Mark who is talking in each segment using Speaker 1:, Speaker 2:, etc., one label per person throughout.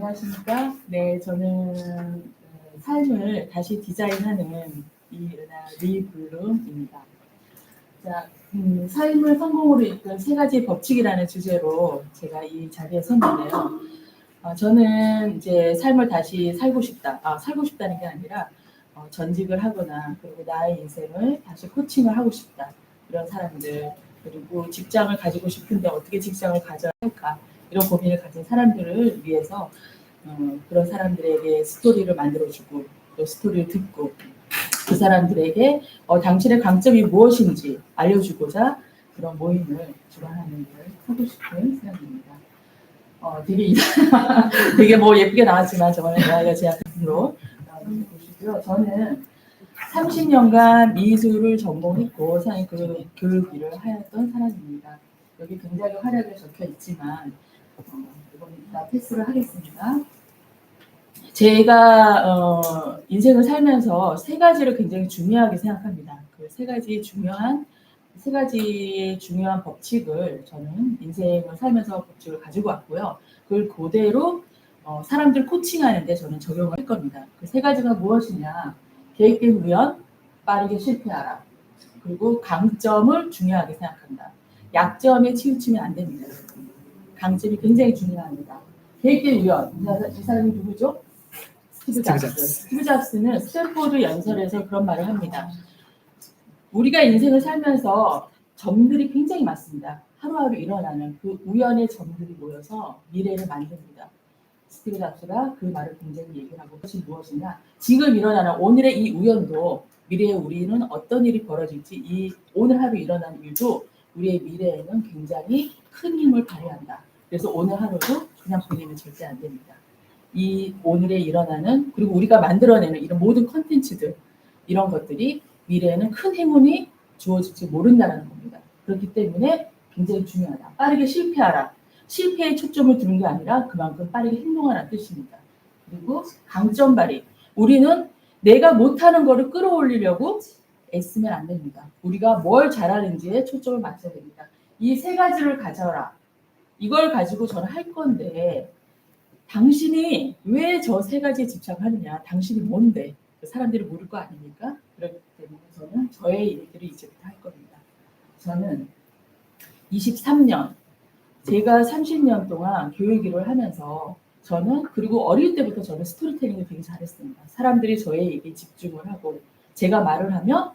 Speaker 1: 안녕하십니까? 네, 저는 삶을 다시 디자인하는 이은하 리블룸입니다. 자, 삶을 성공으로 이끈 세 가지 법칙이라는 주제로 제가 이 자리에 섰는데요. 저는 이제 삶을 다시 살고 싶다. 살고 싶다는 게 아니라 전직을 하거나 그리고 나의 인생을 다시 코칭을 하고 싶다. 이런 사람들, 그리고 직장을 가지고 싶은데 어떻게 직장을 가져야 할까? 이런 고민을 가진 사람들을 위해서 그런 사람들에게 스토리를 만들어주고 또 스토리를 듣고 그 사람들에게 당신의 강점이 무엇인지 알려주고자 그런 모임을 주관하는 걸 하고 싶은 생각입니다. 되게 뭐 예쁘게 나왔지만 저는 나이가 제약으로 보시고요. 저는 30년간 미술을 전공했고 그 교육 일을 하였던 사람입니다. 여기 굉장히 활약을 적혀 있지만 이건 일단 패스를 하겠습니다. 제가 인생을 살면서 세 가지를 굉장히 중요하게 생각합니다. 그 세 가지의 중요한 법칙을 저는 인생을 살면서 법칙을 가지고 왔고요. 그걸 그대로 사람들 코칭하는데 저는 적용을 할 겁니다. 그 세 가지가 무엇이냐? 계획된 우연, 빠르게 실패하라. 그리고 강점을 중요하게 생각한다. 약점에 치우치면 안 됩니다. 강점이 굉장히 중요합니다. 계획된 우연. 이 사람이 누구죠? 스티브 잡스. 스티브 잡스는 스탠포드 연설에서 그런 말을 합니다. 우리가 인생을 살면서 점들이 굉장히 많습니다. 하루하루 일어나는 그 우연의 점들이 모여서 미래를 만듭니다. 스티브 잡스가 그 말을 굉장히 얘기를 하고 그것이 무엇이냐. 지금 일어나는 오늘의 이 우연도 미래에 우리는 어떤 일이 벌어질지 이 오늘 하루 일어나는 일도 우리의 미래에는 굉장히 큰 힘을 발휘한다. 그래서 오늘 하루도 그냥 보내면 절대 안 됩니다. 이 오늘에 일어나는 그리고 우리가 만들어내는 이런 모든 컨텐츠들 이런 것들이 미래에는 큰 행운이 주어질지 모른다는 겁니다. 그렇기 때문에 굉장히 중요하다. 빠르게 실패하라. 실패에 초점을 두는 게 아니라 그만큼 빠르게 행동하라는 뜻입니다. 그리고 강점 발휘. 우리는 내가 못하는 거를 끌어올리려고 애쓰면 안 됩니다. 우리가 뭘 잘하는지에 초점을 맞춰야 됩니다. 이 세 가지를 가져라. 이걸 가지고 저는 할 건데 당신이 왜 저 세 가지에 집착하느냐? 당신이 뭔데? 사람들이 모를 거 아닙니까? 그렇기 때문에 저는 저의 얘기를 이제부터 할 겁니다. 저는 23년, 제가 30년 동안 교육 일을 하면서 저는 그리고 어릴 때부터 저는 스토리텔링을 되게 잘했습니다. 사람들이 저의 얘기에 집중을 하고 제가 말을 하면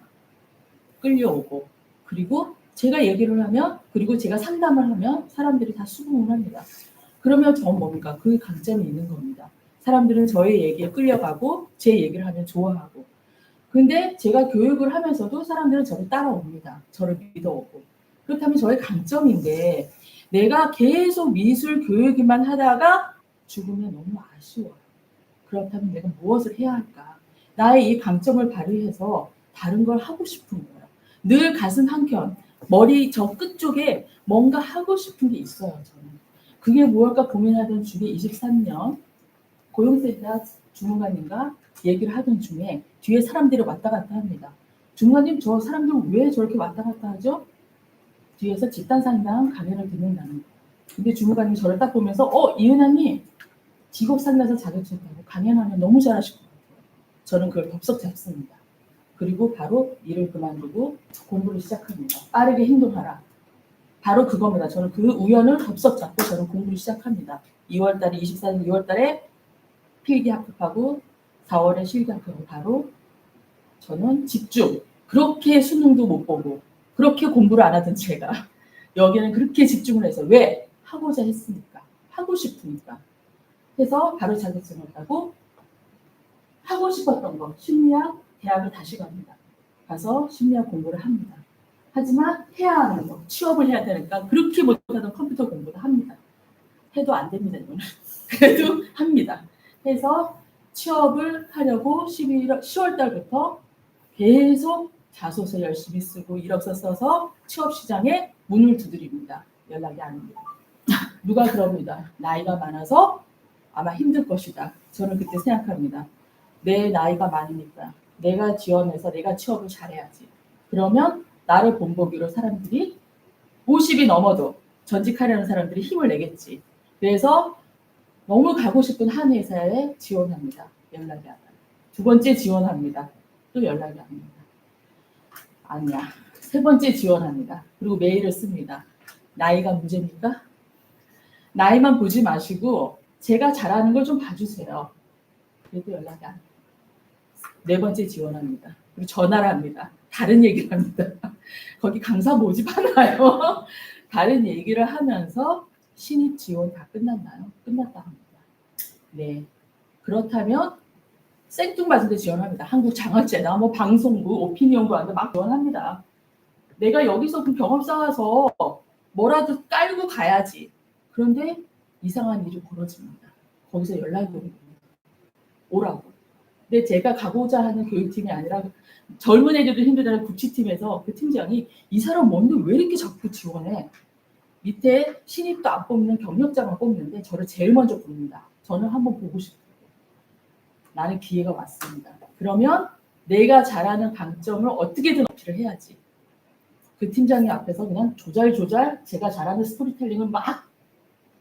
Speaker 1: 끌려오고 그리고 제가 얘기를 하면 그리고 제가 상담을 하면 사람들이 다 수긍을 합니다. 그러면 전 뭡니까? 그 강점이 있는 겁니다. 사람들은 저의 얘기에 끌려가고 제 얘기를 하면 좋아하고 근데 제가 교육을 하면서도 사람들은 저를 따라옵니다. 저를 믿어오고 그렇다면 저의 강점인데 내가 계속 미술 교육만 하다가 죽으면 너무 아쉬워요. 그렇다면 내가 무엇을 해야 할까? 나의 이 강점을 발휘해서 다른 걸 하고 싶은 거예요. 늘 가슴 한켠, 머리 저 끝쪽에 뭔가 하고 싶은 게 있어요. 저는. 그게 무엇일까 고민하던 중에 23년 고용센터 주무관님과 얘기를 하던 중에 뒤에 사람들이 왔다 갔다 합니다. 주무관님 저 사람들 왜 저렇게 왔다 갔다 하죠? 뒤에서 집단 상담 강연을 듣는다는 거예요. 근데 주무관님이 저를 딱 보면서 이은하님 직업 상담사 자격증 따고 강연하면 너무 잘하실 것 같아요. 저는 그걸 덥석 잡습니다. 그리고 바로 일을 그만두고 공부를 시작합니다. 빠르게 행동하라. 바로 그겁니다. 저는 그 우연을 덥석 잡고 저는 공부를 시작합니다. 2월달에 24년 2월달에 필기 합격하고 4월에 실기 합격하고 바로 저는 집중. 그렇게 수능도 못 보고 그렇게 공부를 안 하던 제가 여기는 그렇게 집중을 해서 왜? 하고자 했으니까. 하고 싶으니까. 해서 바로 자격증을 따고 하고 싶었던 거 심리학 대학을 다시 갑니다. 가서 심리학 공부를 합니다. 하지만 해야 하는 거 취업을 해야 되니까 그렇게 못하던 컴퓨터 공부도 합니다. 해도 안 됩니다. 이거는. 그래도 합니다. 해서 취업을 하려고 10월 달부터 계속 자소서 열심히 쓰고 이력서 써서 취업 시장에 문을 두드립니다. 연락이 안 옵니다. 누가 그럽니다. 나이가 많아서 아마 힘들 것이다. 저는 그때 생각합니다. 내 나이가 많으니까 내가 지원해서 내가 취업을 잘해야지. 그러면 나를 본보기로 사람들이 50이 넘어도 전직하려는 사람들이 힘을 내겠지. 그래서 너무 가고 싶은 한 회사에 지원합니다. 연락이 안 와요. 두 번째 지원합니다. 또 연락이 안 옵니다. 아니야. 세 번째 지원합니다. 그리고 메일을 씁니다. 나이가 문제입니까? 나이만 보지 마시고 제가 잘하는 걸 좀 봐주세요. 그래도 연락이 안 와요. 네 번째 지원합니다. 그리고 전화를 합니다. 다른 얘기를 합니다. 거기 강사 모집하나요? 다른 얘기를 하면서 신입 지원 다 끝났나요? 끝났다 합니다. 네. 그렇다면 생뚱맞은 데 지원합니다. 한국장학재나 뭐 방송부, 오피니언부 하는데 막 지원합니다. 내가 여기서 그 경험 쌓아서 뭐라도 깔고 가야지. 그런데 이상한 일이 벌어집니다. 거기서 연락이 오는 겁니다. 오라고. 근데 제가 가고자 하는 교육팀이 아니라 젊은 애들도 힘들다는 국치팀에서 그 팀장이 이 사람 뭔데 왜 이렇게 자꾸 지원해? 밑에 신입도 안 뽑는 경력자만 뽑는데 저를 제일 먼저 부릅니다. 저는 한번 보고 싶어요. 나는 기회가 왔습니다. 그러면 내가 잘하는 강점을 어떻게든 어필을 해야지. 그 팀장이 앞에서 그냥 조잘조잘 제가 잘하는 스토리텔링을 막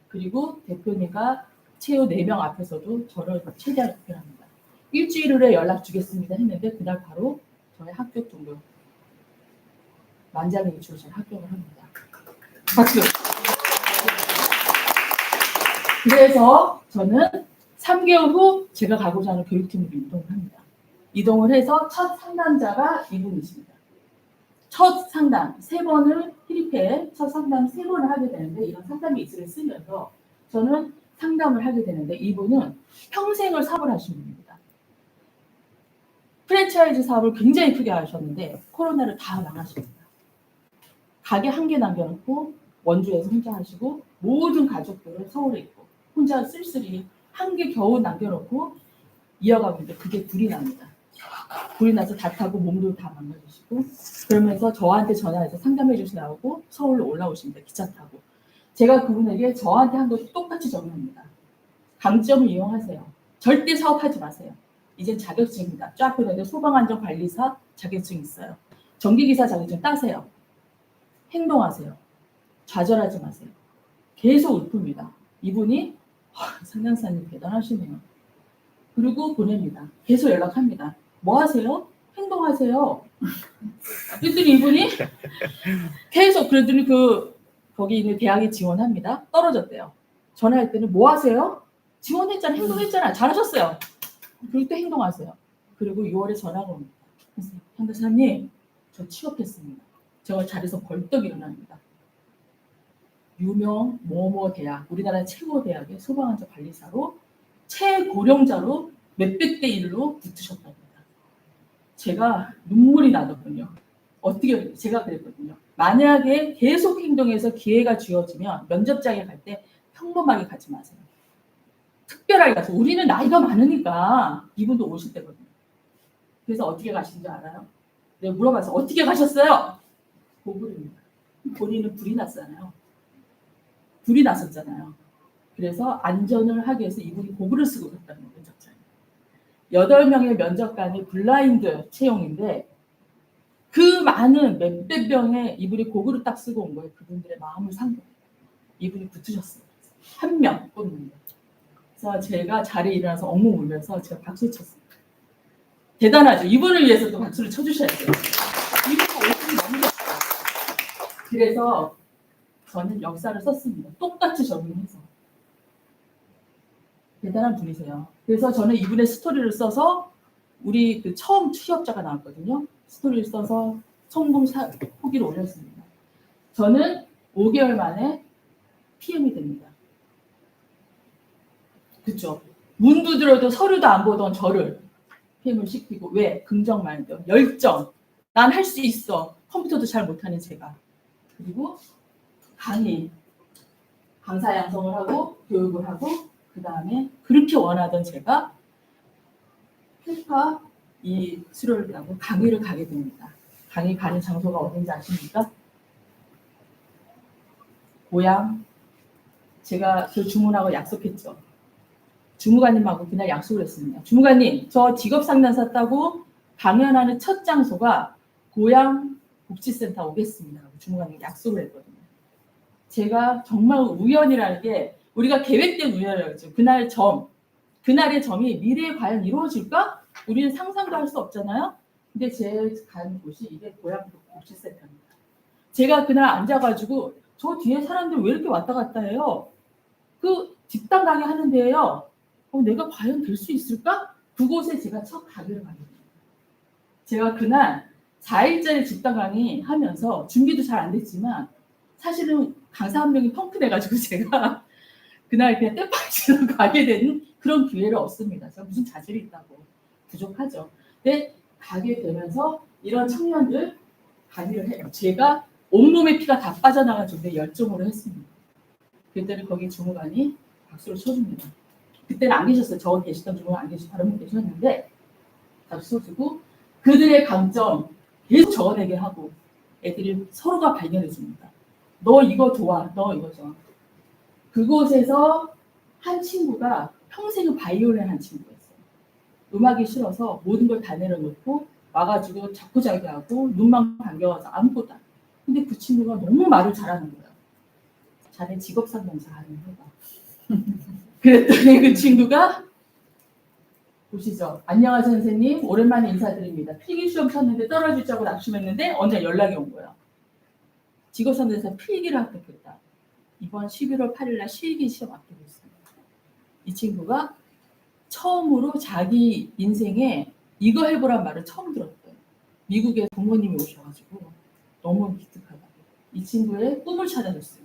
Speaker 1: 그리고 대표님과 최후 4명 앞에서도 저를 최대한 어필합니다. 일주일 후에 연락 주겠습니다 했는데 그날 바로 저의 합격 등록 만장일치로 제가 합격을 합니다. 박수. 그래서 저는 3개월 후 제가 가고자 하는 교육팀으로 이동을 합니다. 이동을 해서 첫 상담자가 이분이십니다. 첫 상담 3번을 필입해 첫 상담 3번을 하게 되는데 이런 상담 미스를 쓰면서 저는 상담을 하게 되는데 이분은 평생을 사업을 하신 분입니다. 프랜차이즈 사업을 굉장히 크게 하셨는데 코로나를 다 망하십니다. 가게 1개 남겨놓고 원주에서 혼자 하시고 모든 가족들은 서울에 있고 혼자 쓸쓸히 1개 겨우 남겨놓고 이어가고 있는데 그게 불이 납니다. 불이 나서 다 타고 몸도 다 망가지시고 그러면서 저한테 전화해서 상담해 주시라고 서울로 올라오십니다. 기차 타고. 제가 그분에게 저한테 한 것도 똑같이 적용합니다. 강점을 이용하세요. 절대 사업하지 마세요. 이젠 자격증입니다. 쫙 보내도 소방안전관리사 자격증 있어요. 전기기사 자격증 따세요. 행동하세요. 좌절하지 마세요. 계속 울픕니다. 이분이 상담사님 대단하시네요. 그리고 보냅니다. 계속 연락합니다. 뭐 하세요? 행동하세요. 그랬더니 이분이 계속 그랬더니 거기 있는 대학에 지원합니다. 떨어졌대요. 전화할 때는 뭐 하세요? 지원했잖아. 행동했잖아. 잘하셨어요. 그리고 또 행동하세요. 그리고 6월에 전화가 옵니다. 상담사님 저 취업했습니다. 제가 자리에서 벌떡 일어납니다. 유명 뭐뭐 대학, 우리나라 최고 대학의 소방안전관리사로 최고령자로 몇백 대 1로 붙으셨답니다. 제가 눈물이 나더군요. 어떻게 제가 그랬거든요. 만약에 계속 행동해서 기회가 주어지면 면접장에 갈 때 평범하게 가지 마세요. 특별하게 가서 우리는 나이가 많으니까 이분도 50대거든요. 그래서 어떻게 가신 줄 알아요? 내가 물어봐서 어떻게 가셨어요? 고글입니다. 본인은 불이 났잖아요. 불이 났었잖아요. 그래서 안전을 하기 위해서 이분이 고글을 쓰고 갔다는 거예요. 면접장에. 8명의 면접관이 블라인드 채용인데 그 많은 몇백 명의 이분이 고글을 딱 쓰고 온 거예요. 그분들의 마음을 산 거예요. 이분이 붙으셨어요. 1명 뽑는 거예요. 그래서 제가 자리에 일어나서 엉엉 울면서 제가 박수 쳤어요. 대단하죠. 이분을 위해서 또 박수를 쳐주셔야 돼요. 이분은 오픈이 너무 좋아요. 그래서 저는 역사를 썼습니다. 똑같이 적용해서. 대단한 분이세요. 그래서 저는 이분의 스토리를 써서 우리 그 처음 취업자가 나왔거든요. 스토리를 써서 성공 후기를 올렸습니다. 저는 5개월 만에 PM이 됩니다. 그렇죠. 문 두드려도 서류도 안 보던 저를 PM을 시키고 왜? 긍정 마인드, 열정. 난 할 수 있어. 컴퓨터도 잘 못하는 제가. 그리고 강사 양성을 하고 교육을 하고 그 다음에 그렇게 원하던 제가 필파 이 수료를 하고 강의를 가게 됩니다. 강의 가는 장소가 어딘지 아십니까? 고향. 제가 그 주무하고 약속했죠. 주무관님하고 그날 약속을 했습니다. 주무관님, 저 직업 상담사 따고 강연하는 첫 장소가 고향 복지센터 오겠습니다. 주무관님 약속을 했거든요. 제가 정말 우연이라는 게 우리가 계획된 우연이죠. 그날의 점이 미래에 과연 이루어질까? 우리는 상상도 할 수 없잖아요. 근데 제 간 곳이 이게 고향 복지센터입니다. 제가 그날 앉아가지고 저 뒤에 사람들 왜 이렇게 왔다 갔다 해요? 그 집단 강의 하는 데예요. 내가 과연 될 수 있을까? 그곳에 제가 첫 강의를 가게 됩니다. 제가 그날 4일짜리 집단 강의 하면서 준비도 잘 안 됐지만 사실은 강사 한 명이 펑크 내가지고 제가 그날 그냥 떼빵치러 가게 되는 그런 기회를 얻습니다. 제가 무슨 자질이 있다고. 부족하죠. 근데 가게 되면서 이런 청년들 강의를 해요. 제가 온몸의 피가 다 빠져나가지고 열정으로 했습니다. 그때는 거기 주무관이 박수를 쳐줍니다. 그때는 안 계셨어요. 저 계시던 주무관 안 계시고 다른 분 계셨는데 박수 쳐주고 그들의 강점 계속 적어내게 하고 애들이 서로가 발견해 줍니다. 너 이거 좋아. 너 이거 좋아. 그곳에서 한 친구가 평생을 바이올린 한 친구였어요. 음악이 싫어서 모든 걸 다 내려놓고 와가지고 자꾸자기하고 눈만 감겨와서 아무것도 안 해요. 근데 그 친구가 너무 말을 잘하는 거예요. 자네 직업상담사 하는 거가. 그랬더니 그 친구가 보시죠. 안녕하세요 선생님. 오랜만에 인사드립니다. 필기시험 쳤는데 떨어질 줄 알고 낙심했는데 언제 연락이 온 거예요. 직업상담사 필기를 합격했다. 이번 11월 8일 날 실기 시험 합격했습니다. 이 친구가 처음으로 자기 인생에 이거 해보란 말을 처음 들었대요. 미국에 부모님이 오셔가지고 너무 기특하다. 이 친구의 꿈을 찾아줬어요.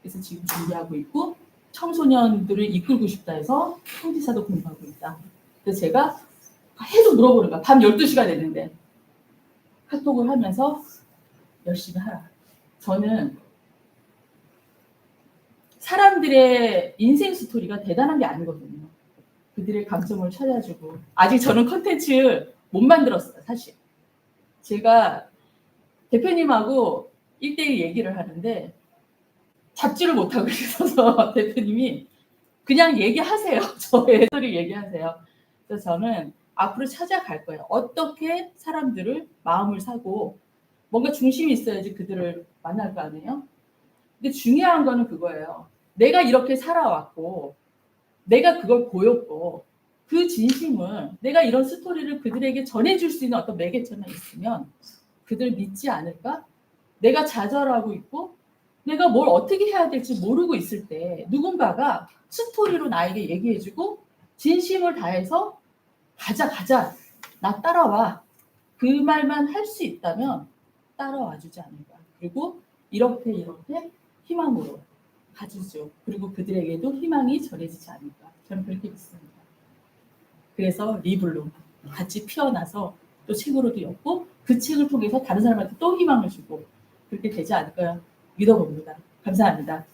Speaker 1: 그래서 지금 준비하고 있고 청소년들을 이끌고 싶다 해서 통지사도 공부하고 있다. 그래서 제가 계속 물어보는 거야. 밤 12시가 됐는데 카톡을 하면서 열심히 하라. 저는 사람들의 인생 스토리가 대단한 게 아니거든요. 그들의 감점을 찾아주고 아직 저는 컨텐츠 못 만들었어요. 사실 제가 대표님하고 1대1 얘기를 하는데 잡지를 못하고 있어서 대표님이 그냥 얘기하세요. 저의 스토리 얘기하세요. 그래서 저는 앞으로 찾아갈 거예요. 어떻게 사람들을 마음을 사고 뭔가 중심이 있어야지 그들을 만날 거 아니에요. 근데 중요한 거는 그거예요. 내가 이렇게 살아왔고 내가 그걸 보였고 그 진심을 내가 이런 스토리를 그들에게 전해줄 수 있는 어떤 매개체만 있으면 그들 믿지 않을까? 내가 좌절하고 있고 내가 뭘 어떻게 해야 될지 모르고 있을 때 누군가가 스토리로 나에게 얘기해주고 진심을 다해서 가자 나 따라와 그 말만 할 수 있다면 따라와 주지 않을까. 그리고 이렇게 희망으로 가주죠. 그리고 그들에게도 희망이 전해지지 않을까. 저는 그렇게 믿습니다. 그래서 리블로 같이 피어나서 또 책으로도 엮고 그 책을 통해서 다른 사람한테 또 희망을 주고 그렇게 되지 않을까 믿어봅니다. 감사합니다.